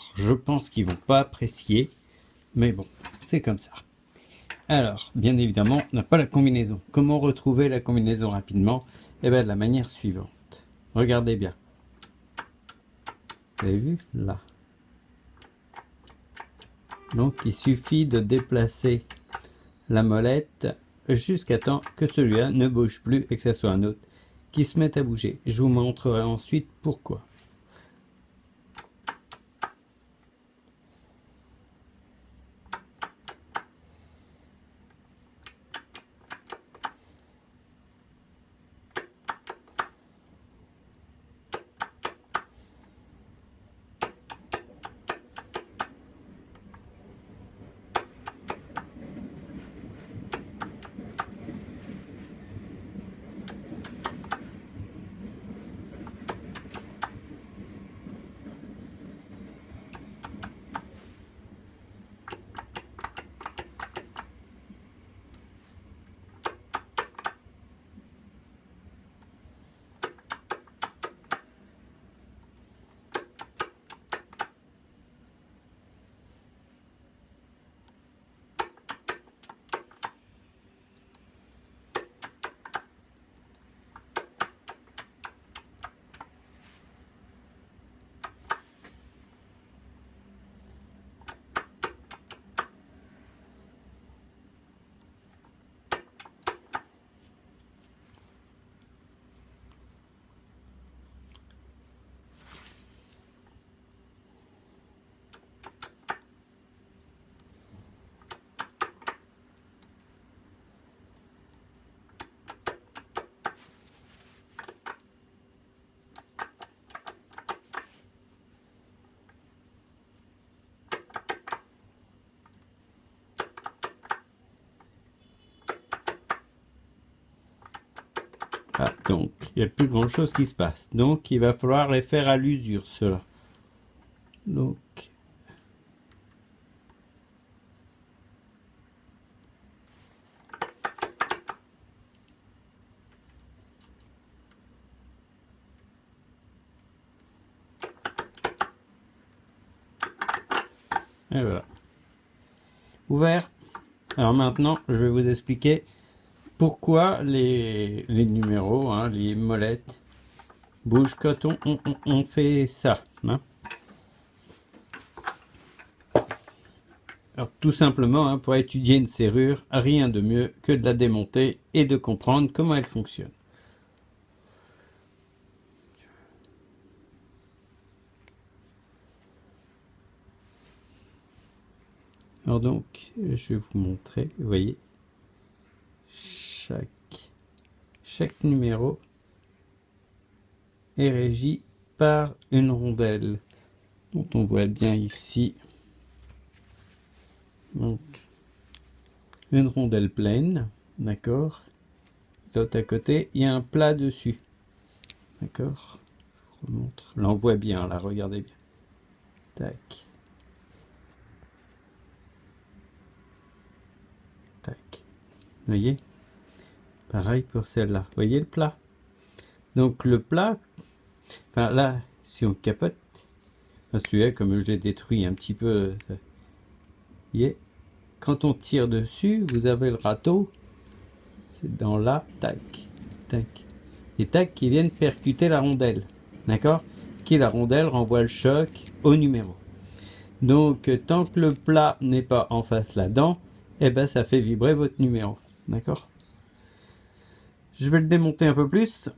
Alors, je pense qu'ils vont pas apprécier, mais bon, c'est comme ça. Alors, bien évidemment, on n'a pas la combinaison. Comment retrouver la combinaison rapidement? Eh bien, de la manière suivante. Regardez bien. Vous avez vu? Là. Donc, il suffit de déplacer la molette jusqu'à temps que celui-là ne bouge plus et que ce soit un autre qui se mette à bouger. Je vous montrerai ensuite pourquoi. Ah, donc, il n'y a plus grand chose qui se passe. Donc, il va falloir les faire à l'usure, ceux-là. Donc, et voilà. Ouvert. Alors maintenant, je vais vous expliquer pourquoi les numéros, hein, les molettes, bougent quand on fait ça. Hein. Alors tout simplement, hein, pour étudier une serrure, rien de mieux que de la démonter et de comprendre comment elle fonctionne. Alors donc, je vais vous montrer, vous voyez, chaque numéro est régi par une rondelle, dont on voit bien ici. Donc, une rondelle pleine, d'accord. L'autre à côté, il y a un plat dessus, d'accord. Je vous remontre. Là, on voit bien, là, regardez bien. Tac. Tac. Vous voyez? Pareil pour celle-là. Vous voyez le plat? Donc le plat, enfin là, si on capote, celui-là, comme je l'ai détruit un petit peu, vous voyez, quand on tire dessus, vous avez le râteau, c'est dans là, tac, tac, et tac, qui viennent percuter la rondelle, d'accord? Qui la rondelle renvoie le choc au numéro. Donc tant que le plat n'est pas en face là-dedans, eh ben ça fait vibrer votre numéro, d'accord? Je vais le démonter un peu plus.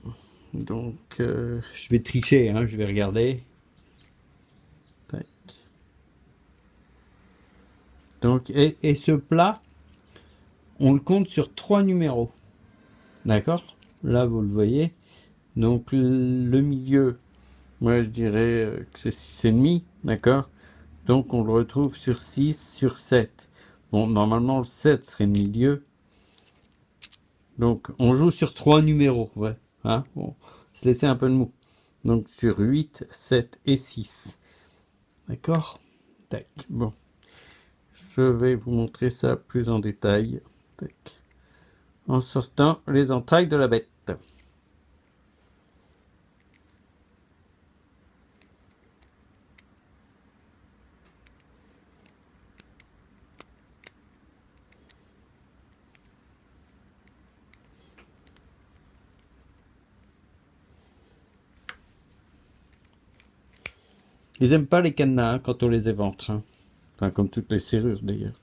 Donc, je vais tricher, hein, je vais regarder. Tac. Donc, et ce plat, on le compte sur 3 numéros. D'accord? Là, vous le voyez. Donc, le milieu, moi, je dirais que c'est 6,5. D'accord? Donc, on le retrouve sur 6, sur 7. Bon, normalement, le 7 serait le milieu. Donc, on joue sur 3 numéros. Ouais. Hein? Bon, se laisser un peu de mou. Donc, sur 8, 7 et 6. D'accord? Tac. Bon. Je vais vous montrer ça plus en détail. Tac. En sortant les entrailles de la bête. Ils aiment pas les cadenas hein, quand on les éventre. Hein. Enfin, comme toutes les serrures d'ailleurs.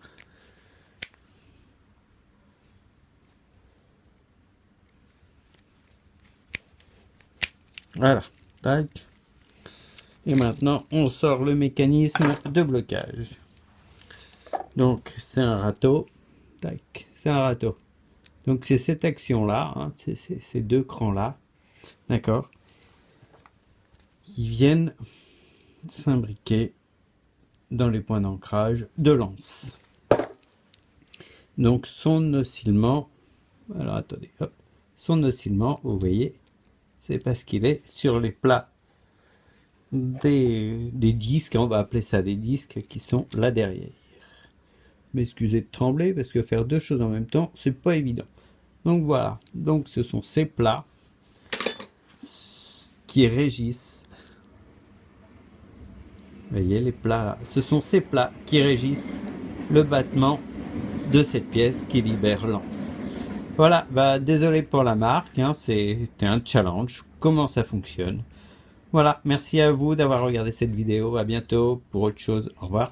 Voilà. Tac. Et maintenant, on sort le mécanisme de blocage. Donc, c'est un râteau. Tac. C'est un râteau. Donc, c'est cette action-là, hein, c'est ces deux crans-là, d'accord, qui viennent s'imbriquer dans les points d'ancrage de l'anse. Donc, son oscillement, alors attendez, hop, son oscillement, vous voyez, c'est parce qu'il est sur les plats des disques, on va appeler ça des disques, qui sont là derrière. M'excusez de trembler, parce que faire deux choses en même temps, c'est pas évident. Donc voilà, donc ce sont ces plats qui régissent, vous voyez les plats là, ce sont ces plats qui régissent le battement de cette pièce qui libère l'anse. Voilà, bah désolé pour la marque, hein, c'était un challenge, comment ça fonctionne. Voilà, merci à vous d'avoir regardé cette vidéo, à bientôt pour autre chose, au revoir.